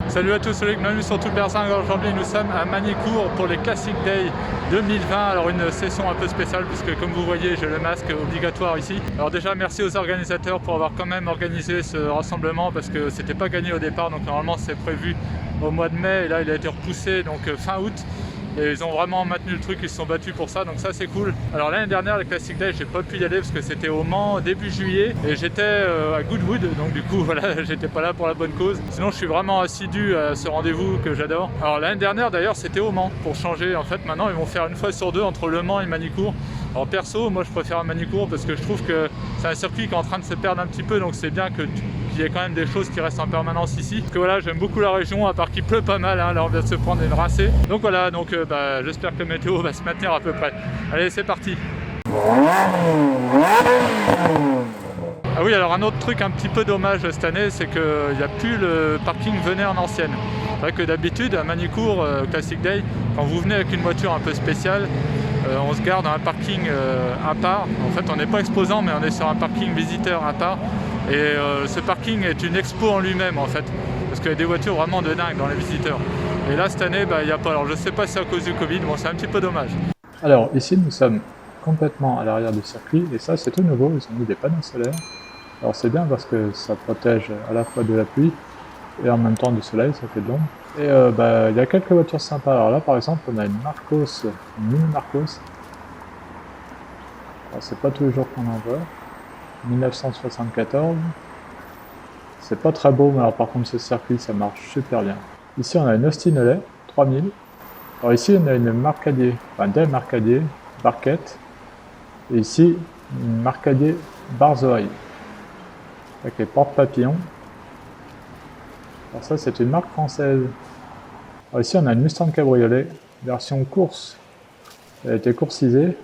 Salut à tous, bienvenue sur Tout le Berzingue. Aujourd'hui nous sommes à Magny-Cours pour les Classic Day 2020. Alors une session un peu spéciale puisque comme vous voyez j'ai le masque obligatoire ici. Alors déjà merci aux organisateurs pour avoir quand même organisé ce rassemblement parce que c'était pas gagné au départ, donc normalement c'est prévu au mois de mai et là il a été repoussé donc fin août. Et ils ont vraiment maintenu le truc, ils se sont battus pour ça, donc ça c'est cool. Alors l'année dernière, le Classic Day, j'ai pas pu y aller parce que c'était au Mans début juillet et j'étais à Goodwood, donc du coup voilà, j'étais pas là pour la bonne cause. Sinon je suis vraiment assidu à ce rendez-vous que j'adore. Alors l'année dernière d'ailleurs c'était au Mans, pour changer en fait. Maintenant ils vont faire une fois sur deux entre Le Mans et Magny-Cours. Alors perso, moi je préfère Magny-Cours parce que je trouve que c'est un circuit qui est en train de se perdre un petit peu, donc c'est bien qu'il y ait quand même des choses qui restent en permanence ici. Parce que voilà, j'aime beaucoup la région, à part qu'il pleut pas mal, hein. Là on vient de se prendre une rincée. Donc voilà, donc j'espère que le météo va se maintenir à peu près. Allez, c'est parti. Ah oui, alors un autre truc un petit peu dommage cette année, c'est qu'il n'y a plus le parking venez en ancienne. C'est vrai que d'habitude, à Magny-Cours, Classic Day, quand vous venez avec une voiture un peu spéciale, on se garde dans un parking à part. En fait, on n'est pas exposant, mais on est sur un parking visiteur à part. Et ce parking est une expo en lui-même, en fait. Parce qu'il y a des voitures vraiment de dingue dans les visiteurs. Et là, cette année, il n'y a pas. Alors, je ne sais pas si c'est à cause du Covid, bon, c'est un petit peu dommage. Alors, ici, nous sommes complètement à l'arrière du circuit. Et ça, c'est tout nouveau. Ils ont mis des panneaux solaires. Alors, c'est bien parce que ça protège à la fois de la pluie et en même temps du soleil, ça fait de l'ombre. Et il y a quelques voitures sympas. Alors là, par exemple, on a une Marcos, une mini Marcos. Alors, c'est pas tous les jours qu'on en voit. 1974. C'est pas très beau, mais alors par contre, ce circuit, ça marche super bien. Ici, on a une Austin Alley, 3000. Alors ici, on a une Marcadier, enfin des Marcadier, Barquette. Et ici, une Marcadier Barzoaï, avec les portes papillons. Alors ça, c'est une marque française. Alors ici, on a une Mustang Cabriolet, version course. Elle a été courcisée.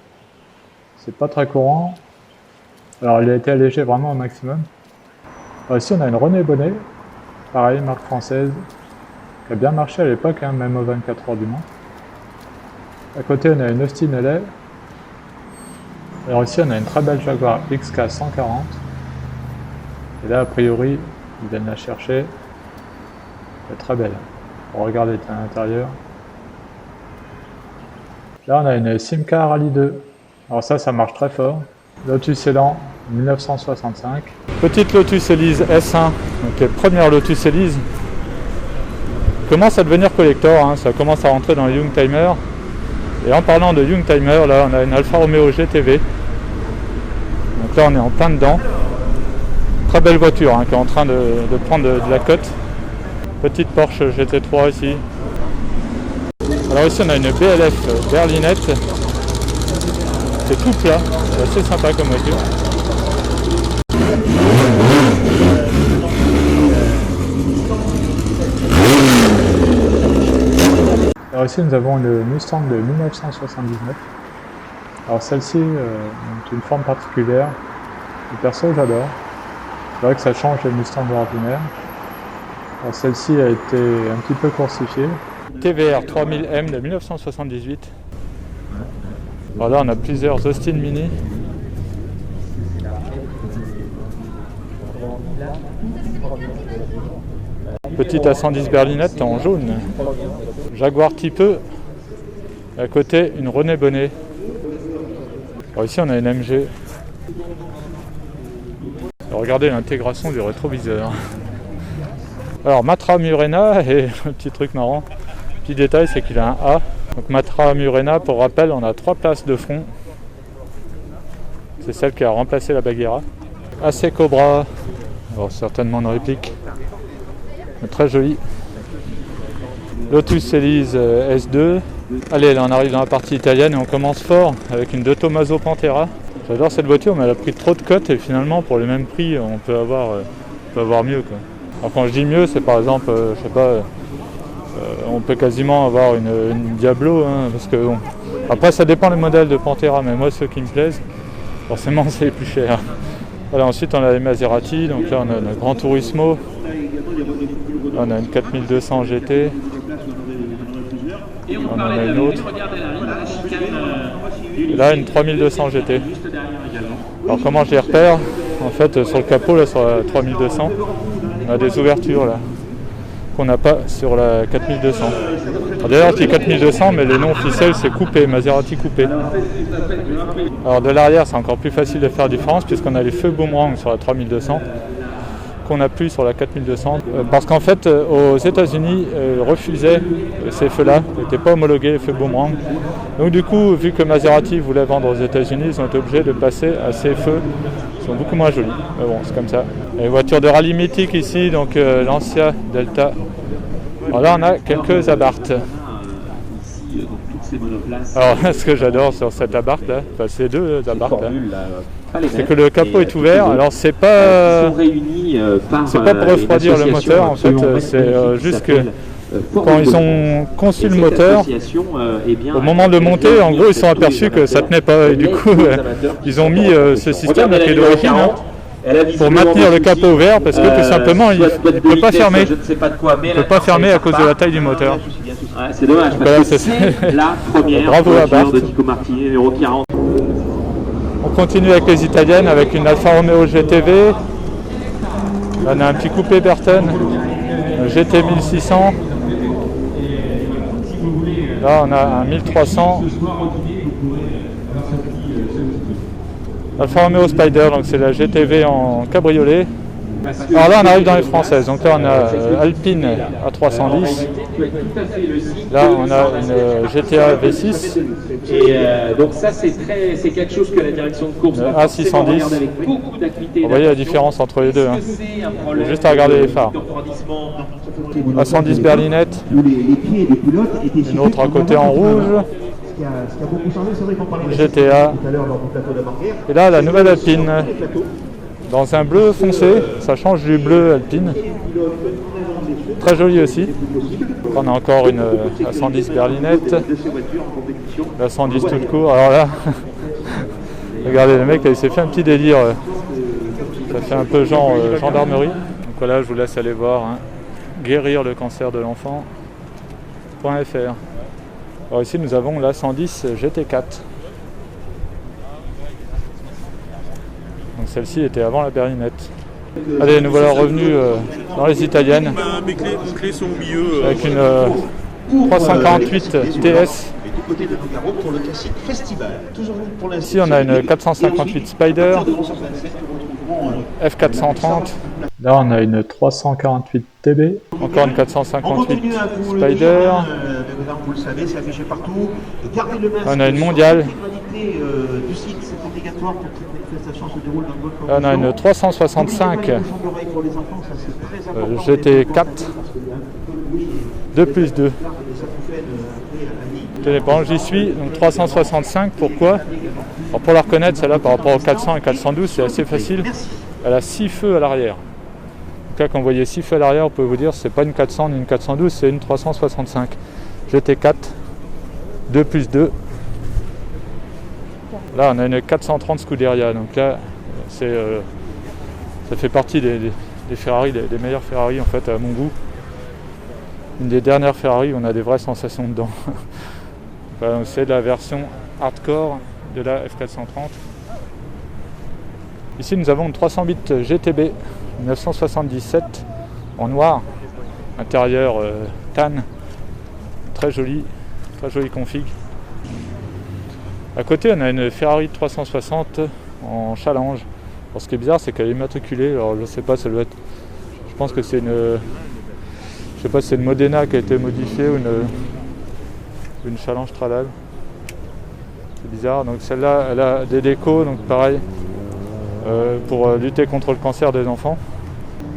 C'est pas très courant. Alors, elle a été allégée vraiment au maximum. Alors ici, on a une René Bonnet, pareil, marque française, qui a bien marché à l'époque, hein, même aux 24 heures du Mans. À côté, on a une Austin Alley. Alors ici, on a une très belle Jaguar XK 140. Et là, a priori, ils viennent la chercher. Elle est très belle. Regardez à l'intérieur. Là, on a une Simca Rally 2. Alors ça marche très fort. Lotus Elan 1965. Petite Lotus Elise S1, donc les premières Lotus Elise. Commence à devenir collector, hein, ça commence à rentrer dans les Youngtimer. Et en parlant de Youngtimer, là on a une Alfa Romeo GTV. Donc là on est en plein dedans. Très belle voiture hein, qui est en train de prendre de la cote. Petite Porsche GT3 ici. Alors ici on a une BLF berlinette. C'est tout plat, c'est assez sympa comme voiture. Alors ici nous avons une Mustang de 1979. Alors celle-ci est une forme particulière. Le perso j'adore. C'est vrai que ça change les Mustangs ordinaires. Alors celle-ci a été un petit peu coursifiée. TVR 3000M de 1978. Alors là on a plusieurs Austin Mini. Petite A110 berlinette en jaune. Jaguar type E. À côté une René Bonnet. Alors ici on a une MG. Alors regardez l'intégration du rétroviseur. Alors Matra Murena, et un petit truc marrant, petit détail, c'est qu'il a un A. Donc Matra Murena, pour rappel, on a 3 places de front. C'est celle qui a remplacé la Bagheera. AC Cobra, alors certainement une réplique, mais très jolie. Lotus Elise S2. Allez, là on arrive dans la partie italienne et on commence fort avec une De Tomaso Pantera. J'adore cette voiture, mais elle a pris trop de cotes et finalement pour le même prix on peut avoir mieux, quoi. Alors quand je dis mieux, c'est par exemple, je sais pas, on peut quasiment avoir une Diablo, hein, parce que bon, après ça dépend des modèles de Pantera, mais moi ceux qui me plaisent, forcément c'est les plus cher. Voilà, ensuite on a les Maserati, donc là on a le Gran Turismo, là, on a une 4200 GT, on en a une autre, et là une 3200 GT. Alors comment je les repère? En fait sur le capot, là sur la 3200, on a des ouvertures là. qu'on n'a pas sur la 4200. D'ailleurs je dis 4200 mais le nom officiel c'est coupé, Maserati coupé. Alors de l'arrière c'est encore plus facile de faire différence puisqu'on a les feux boomerang sur la 3200 qu'on n'a plus sur la 4200 parce qu'en fait aux États-Unis ils refusaient ces feux-là, ils n'étaient pas homologués les feux boomerang. Donc du coup vu que Maserati voulait vendre aux États-Unis, ils ont été obligés de passer à ces feux. Ils sont beaucoup moins jolis, mais bon c'est comme ça. Les voitures de rallye mythique ici, donc Lancia, Delta. Alors là on a quelques Abarth. Alors ce que j'adore sur cette Abarth là, enfin c'est deux Abarth là, c'est que le capot est ouvert. Alors c'est pas pour refroidir le moteur en fait, c'est juste que quand ils ont conçu le moteur, au moment de le monter, en gros ils sont aperçus que ça tenait pas et du coup ils ont mis ce système qui est d'origine pour maintenir le capot ouvert parce que tout simplement il ne peut pas fermer. Il ne peut pas fermer à cause de la taille du moteur. C'est dommage parce que c'est la première voiture de Chico Martini numéro 40. On continue avec les italiennes avec une Alfa Romeo GTV. Là, on a un petit coupé Burton, un GT 1600. Là on a un 1300. Alfa Romeo Spider, donc c'est la GTV en cabriolet. Alors là on arrive dans les françaises, donc là on a Alpine A310, là on a une GTA V6, et donc ça c'est quelque chose que la direction de course va A610. avec beaucoup d'acuité. Vous voyez la différence entre les deux, hein. Juste à regarder les phares. A110 berlinette, une autre à côté en rouge. GTA, et là la nouvelle Alpine dans un bleu foncé, ça change du bleu Alpine, très joli aussi. On a encore une A110 berlinette, la 110 toute court. Alors là regardez le mec il s'est fait un petit délire, ça fait un peu genre gendarmerie. Donc voilà, je vous laisse aller voir, hein. Guérir le cancer de l'enfant.fr. Alors ici nous avons la 110 GT4. Donc celle-ci était avant la berlinette. Allez, nous voilà revenus dans les italiennes avec une 348 TS. Ici on a une 458 Spider, F430. Là on a une 348 TB. Encore une 458 Spider. On a une mondiale. Là on a une 365 GT4 2+2. Tenez, par exemple, j'y suis, donc 365, pourquoi? Alors, pour la reconnaître, celle-là par rapport au 400 et 412, c'est assez facile. Elle a 6 feux à l'arrière. Donc là, quand vous voyez 6 feux à l'arrière, on peut vous dire que ce n'est pas une 400 ni une 412, c'est une 365 GT4 2+2. Là, on a une 430 Scuderia, donc là, ça fait partie des Ferrari, des meilleures Ferrari en fait, à mon goût. Une des dernières Ferrari où on a des vraies sensations dedans. Voilà, c'est la version hardcore de la F430. Ici, nous avons une 308 GTB 1977 en noir, intérieur tan, très joli config. À côté, on a une Ferrari 360 en challenge. Alors, ce qui est bizarre, c'est qu'elle est immatriculée. Alors, je sais pas, ça doit être. Je pense que c'est une. Je sais pas si c'est une Modena qui a été modifiée ou une challenge Tralal. C'est bizarre. Donc, celle-là, elle a des décos, donc pareil, pour lutter contre le cancer des enfants.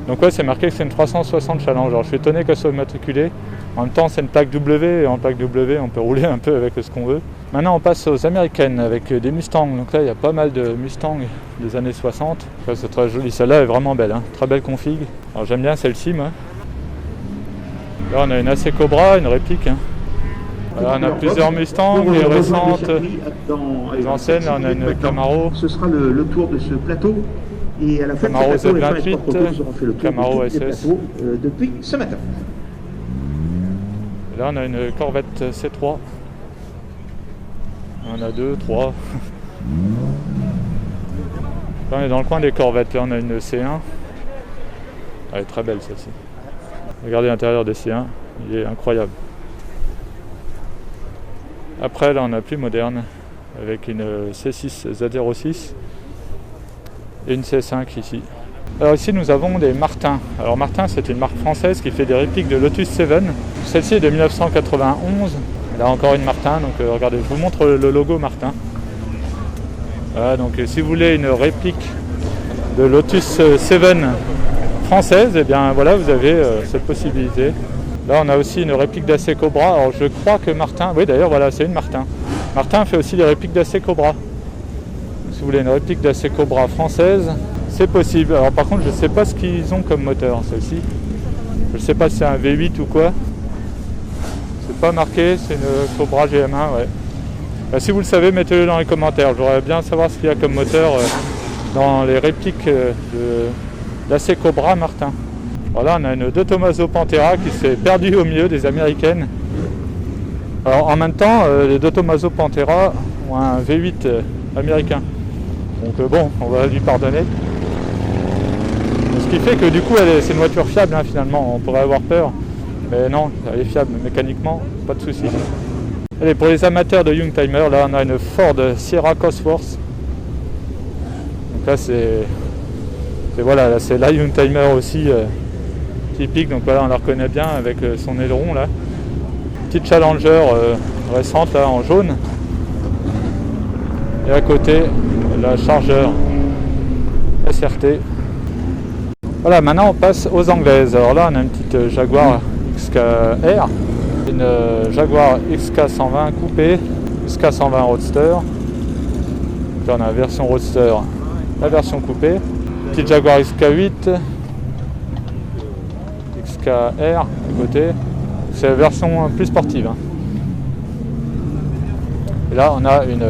Donc, ouais, c'est marqué que c'est une 360 challenge. Alors, je suis étonné qu'elle soit immatriculée. En même temps, c'est une plaque W, et en plaque W, on peut rouler un peu avec ce qu'on veut. Maintenant, on passe aux américaines avec des Mustangs. Donc là, il y a pas mal de Mustangs des années 60. Ça, c'est très joli. Celle-là est vraiment belle, hein. Très belle config. Alors, j'aime bien celle-ci, moi. Là, on a une AC Cobra, une réplique, hein. Voilà, on a plusieurs Mustangs, les récentes, les anciennes. Là, on a une Camaro. Ce sera le tour de ce plateau. Et à la fin Camaro de ce plateau, les Z28, Camaro SS. Depuis ce matin. Là, on a une Corvette C3. On a 2, 3. Là, on est dans le coin des Corvettes. Là, on a une C1. Elle est très belle, celle-ci. Regardez l'intérieur des C1, il est incroyable. Après là on a plus moderne avec une C6 Z06 et une C5 ici. Alors ici nous avons des Martin. Alors Martin c'est une marque française qui fait des répliques de Lotus 7. Celle-ci est de 1991. Là encore une Martin, donc regardez, je vous montre le logo Martin. Voilà, donc si vous voulez une réplique de Lotus 7 française, et bien voilà, vous avez cette possibilité. Là on a aussi une réplique d'AC Cobra. Alors je crois que Martin, oui d'ailleurs voilà, c'est une Martin. Martin fait aussi des répliques d'AC Cobra. Si vous voulez une réplique d'AC Cobra française, c'est possible. Alors par contre je ne sais pas ce qu'ils ont comme moteur celle-ci. Je ne sais pas si c'est un V8 ou quoi. C'est pas marqué, c'est une Cobra GM1, ouais. Bah, si vous le savez, mettez-le dans les commentaires. J'aimerais bien savoir ce qu'il y a comme moteur dans les répliques de l'AC Cobra Martin. Voilà, on a une De Tomaso Pantera qui s'est perdue au milieu des américaines. Alors en même temps, les De Tomaso Pantera ont un V8 américain. Donc bon, on va lui pardonner. Ce qui fait que du coup, c'est une voiture fiable hein, finalement. On pourrait avoir peur. Mais non, elle est fiable mécaniquement, pas de soucis. Allez, pour les amateurs de Youngtimer, là on a une Ford Sierra Cosworth. Donc là c'est voilà, là c'est la Youngtimer aussi typique. Donc voilà, on la reconnaît bien avec son aileron là. Petite Challenger récente là en jaune. Et à côté la Charger SRT. Voilà, maintenant on passe aux anglaises. Alors là on a une petite Jaguar XK-R, une Jaguar XK120 coupé, XK120 Roadster. Donc là on a la version Roadster, la version coupée, petite Jaguar XK8, XK-R à côté, c'est la version plus sportive. Hein. Et là on a une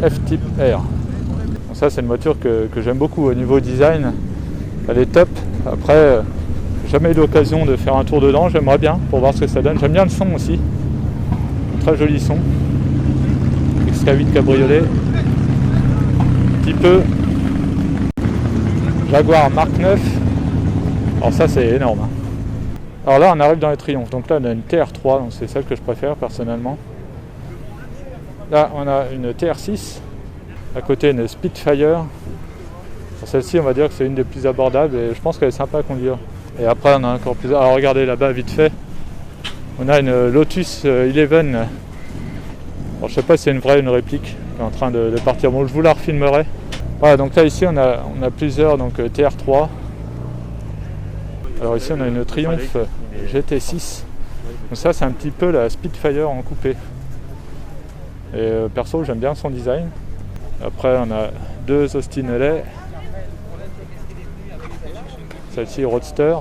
F-Type R. Donc ça c'est une voiture que j'aime beaucoup au niveau design, elle est top. Après jamais eu l'occasion de faire un tour dedans, j'aimerais bien pour voir ce que ça donne. J'aime bien le son aussi, très joli son. XK8 cabriolet, petit peu Jaguar Mark 9. Alors ça c'est énorme. Hein. Alors là on arrive dans les triomphes, donc là on a une TR3, donc c'est celle que je préfère personnellement. Là on a une TR6, à côté une Spitfire. Celle-ci on va dire que c'est une des plus abordables et je pense qu'elle est sympa à conduire. Et après on a encore plus. Alors regardez là-bas vite fait, on a une Lotus 11. Alors je sais pas si c'est une vraie ou une réplique qui est en train de partir. Bon, je vous la refilmerai. Voilà, donc là ici on a plusieurs donc TR3. Alors ici on a une Triumph GT6. Donc ça c'est un petit peu la Spitfire en coupé. Et perso j'aime bien son design. Après on a deux Austin LA. Celle-ci Roadster,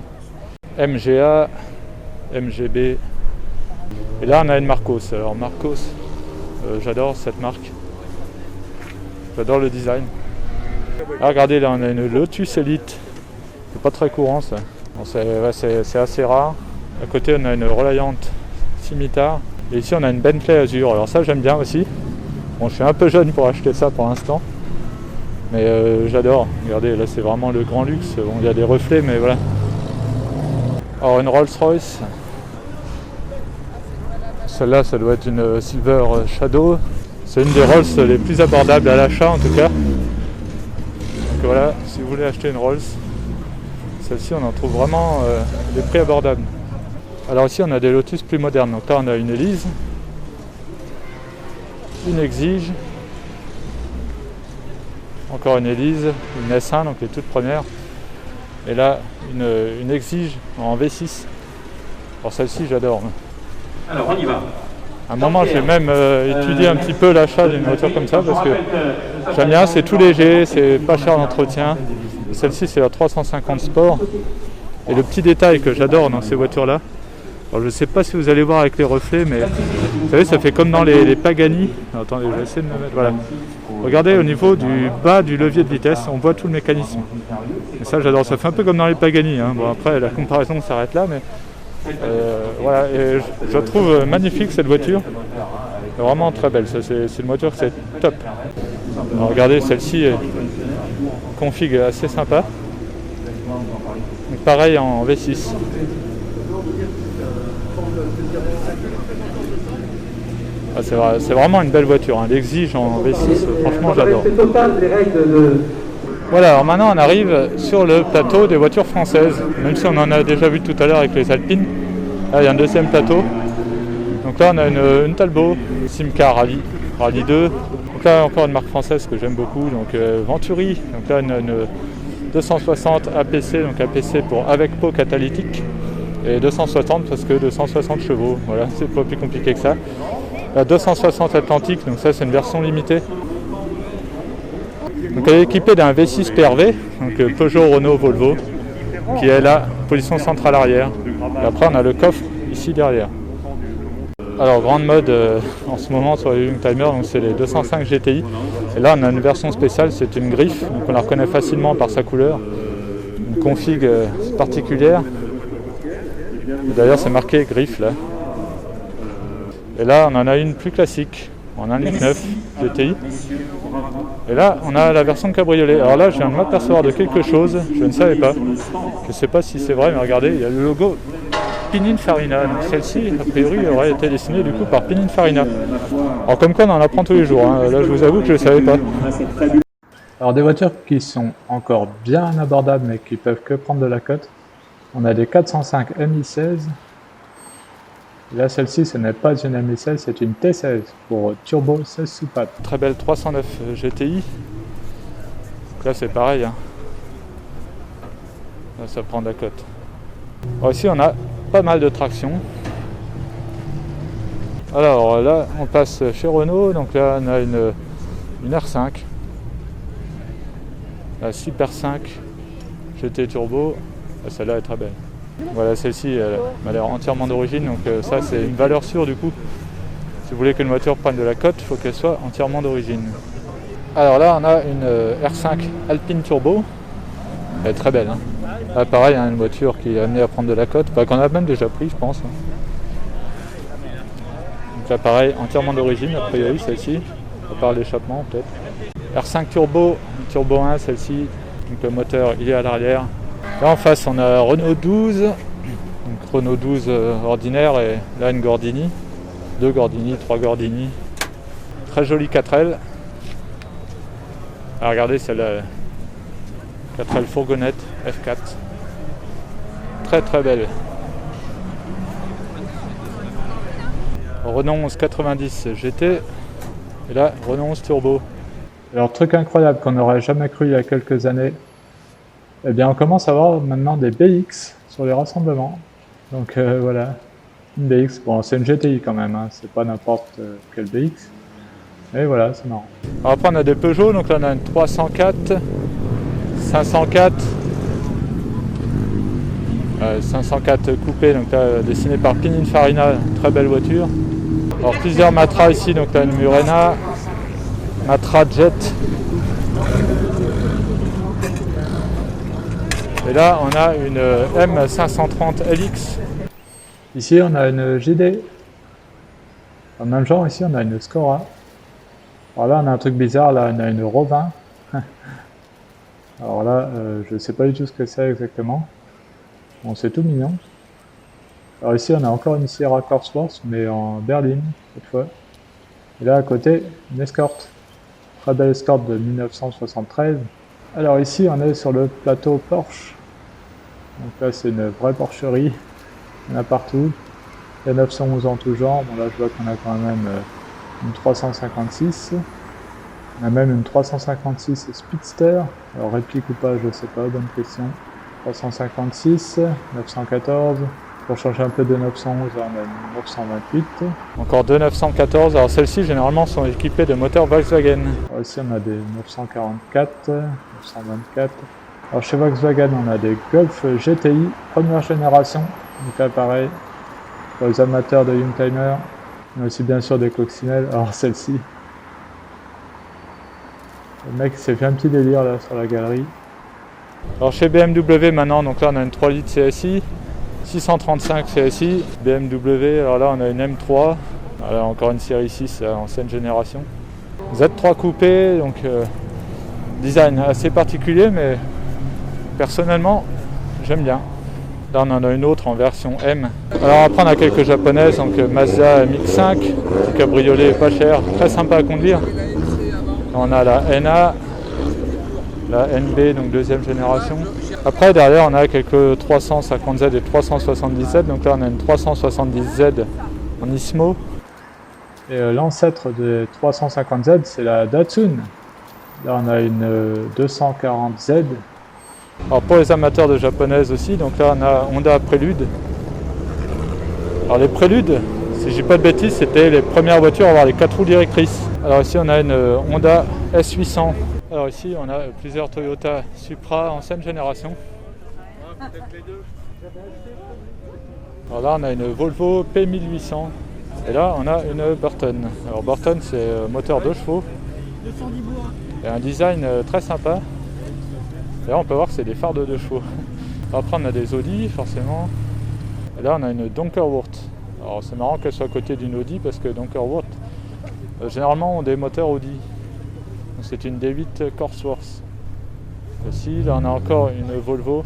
MGA, MGB. Et là on a une Marcos. Alors Marcos, j'adore cette marque. J'adore le design. Ah, regardez là on a une Lotus Elite. C'est pas très courant ça. Bon, c'est assez rare. À côté on a une Reliant Scimitar. Et ici on a une Bentley Azure. Alors ça j'aime bien aussi. Bon, je suis un peu jeune pour acheter ça pour l'instant. Mais j'adore, regardez là c'est vraiment le grand luxe, bon il y a des reflets mais voilà. Alors une Rolls-Royce, celle-là ça doit être une Silver Shadow, c'est une des Rolls les plus abordables à l'achat en tout cas. Donc voilà, si vous voulez acheter une Rolls, celle-ci on en trouve vraiment des prix abordables. Alors ici on a des Lotus plus modernes, donc là on a une Elise, une Exige, encore une Elise, une S1, donc les toutes premières. Et là, une Exige en V6. Alors celle-ci, j'adore. Alors, on y va. À un moment, j'ai même étudié un petit peu l'achat d'une voiture comme ça, parce que j'aime bien, c'est tout léger, c'est pas cher d'entretien. Celle-ci, c'est la 350 Sport. Et le petit détail que j'adore dans ces voitures-là, alors je ne sais pas si vous allez voir avec les reflets, mais vous savez, ça fait comme dans les Pagani. Alors, attendez, je vais essayer de me mettre... Voilà. Regardez au niveau du bas du levier de vitesse, on voit tout le mécanisme. Et ça j'adore, ça fait un peu comme dans les Pagani. Hein. Bon après la comparaison s'arrête là, mais voilà. Et je trouve magnifique cette voiture. Vraiment très belle, c'est une voiture c'est top. Alors, regardez celle-ci, config assez sympa. Donc, pareil en V6. Ah, c'est vraiment une belle voiture, hein. L'Exige en V6, franchement j'adore. Voilà, alors maintenant on arrive sur le plateau des voitures françaises, même si on en a déjà vu tout à l'heure avec les Alpines. Là il y a un deuxième plateau. Donc là on a une Talbot, Simca Rally 2. Donc là encore une marque française que j'aime beaucoup, donc Venturi. Donc là une 260 APC, donc APC pour avec pot catalytique. Et 260 parce que 260 chevaux, voilà, c'est pas plus compliqué que ça. La 260 Atlantique, donc ça c'est une version limitée. Donc elle est équipée d'un V6 PRV, donc Peugeot, Renault, Volvo, qui est la position centrale arrière. Et après on a le coffre ici derrière. Alors grande mode en ce moment sur les Youngtimer, donc c'est les 205 GTI. Et là on a une version spéciale, c'est une griffe, donc on la reconnaît facilement par sa couleur. Une config particulière. D'ailleurs c'est marqué griffe là. Et là on en a une plus classique, en 1.9 GTI. Et là on a la version cabriolet. Alors là je viens de m'apercevoir de quelque chose, je ne savais pas. Je ne sais pas si c'est vrai, mais regardez, il y a le logo Pininfarina. Donc celle-ci a priori aurait été dessinée du coup par Pininfarina. Alors comme quoi on en apprend tous les jours, hein. Là je vous avoue que je ne savais pas. Alors des voitures qui sont encore bien abordables mais qui peuvent que prendre de la cote. On a des 405 Mi16. Là, celle-ci, ce n'est pas une Mi16, c'est une T16 pour turbo 16 soupapes. Très belle 309 GTI. Donc là, c'est pareil, hein. Là, ça prend de la cote. Alors ici, on a pas mal de traction. Alors là, on passe chez Renault. Donc là, on a une R5. La Super 5 GT Turbo. Celle-là est très belle. Voilà, celle-ci elle m'a l'air entièrement d'origine, donc ça c'est une valeur sûre du coup. Si vous voulez qu'une voiture prenne de la cote, il faut qu'elle soit entièrement d'origine. Alors là on a une R5 Alpine Turbo, elle est très belle, hein. Là pareil, hein, une voiture qui est amenée à prendre de la cote, enfin, qu'on a même déjà pris je pense, hein. Donc là pareil, entièrement d'origine a priori celle-ci, à part l'échappement peut-être. R5 Turbo, Turbo 1 celle-ci, donc le moteur il est à l'arrière. Là en face on a Renault 12, donc Renault 12 ordinaire et là une Gordini, 2 Gordini, 3 Gordini, très jolie 4L. Ah, regardez celle-là, 4L fourgonnette F4, très très belle. Renault 11 90 GT et là Renault 11 Turbo. Alors truc incroyable qu'on n'aurait jamais cru il y a quelques années. Eh bien, on commence à avoir maintenant des BX sur les rassemblements. Donc voilà, une BX. Bon, c'est une GTI quand même, hein. C'est pas n'importe quel BX. Mais voilà, c'est marrant. Alors après, on a des Peugeot. Donc là, on a une 304, 504, 504 coupé, donc là, dessiné par Pininfarina, très belle voiture. Alors plusieurs Matra ici, donc là, une Murena, Matra Jet. Et là, on a une M530 LX. Ici, on a une JD. Dans le même genre, ici, on a une Scora. Alors là, on a un truc bizarre. Là, on a une Rovin. Alors là, je ne sais pas du tout ce que c'est exactement. Bon, c'est tout mignon. Alors ici, on a encore une Sierra Cosworth, mais en berline, cette fois. Et là, à côté, une Escort. Très belle Escort de 1973. Alors ici, on est sur le plateau Porsche. Donc là, c'est une vraie porcherie. Il y en a partout. Il y a 911 en tout genre. Bon, là, je vois qu'on a quand même une 356. On a même une 356 Speedster. Alors, réplique ou pas, je sais pas, bonne question. 356, 914. Pour changer un peu de 911, on a une 928. Encore deux 914. Alors, celles-ci, généralement, sont équipées de moteurs Volkswagen. Alors, ici, on a des 944, 924. Alors, chez Volkswagen, on a des Golf GTI, première génération. Donc là, pareil, pour les amateurs de Youngtimer. On a aussi, bien sûr, des coccinelles. Alors, celle-ci. Le mec s'est fait un petit délire, là, sur la galerie. Alors, chez BMW, maintenant, donc là, on a une 3 litres CSI. 635 CSI, BMW, alors là on a une M3, voilà, encore une série 6 ancienne génération. Z3 coupé, donc design assez particulier, mais personnellement j'aime bien. Là on en a une autre en version M. Alors après on a quelques japonaises, donc Mazda MX-5, petit cabriolet pas cher, très sympa à conduire. On a la NA, la NB, donc deuxième génération. Après derrière on a quelques 350Z et 370Z, donc là on a une 370Z en Ismo. Et l'ancêtre de 350Z c'est la Datsun. Là on a une 240Z. Alors pour les amateurs de japonaises aussi, donc là on a Honda Prélude. Alors les Préludes, si je dis pas de bêtises, c'était les premières voitures à avoir les 4 roues directrices. Alors ici on a une Honda S800. Alors ici on a plusieurs Toyota Supra ancienne génération. Alors là on a une Volvo P1800. Et là on a une Burton. Alors Burton c'est moteur 2 chevaux. Et un design très sympa. Et là on peut voir que c'est des phares de 2 chevaux. Après on a des Audi forcément. Et là on a une Donkerwurth. Alors c'est marrant qu'elle soit à côté d'une Audi parce que Donkerwurth généralement ont des moteurs Audi. Donc c'est une D8 Cosworth. Ici là on a encore une Volvo.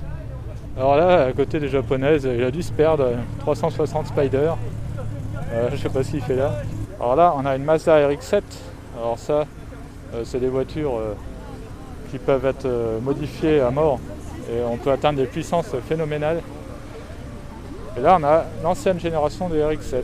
Alors là à côté des japonaises il a dû se perdre 360 Spider. Je sais pas ce qu'il fait là. Alors là on a une Mazda RX-7. Alors ça c'est des voitures qui peuvent être modifiées à mort et on peut atteindre des puissances phénoménales. Et là on a l'ancienne génération de RX-7.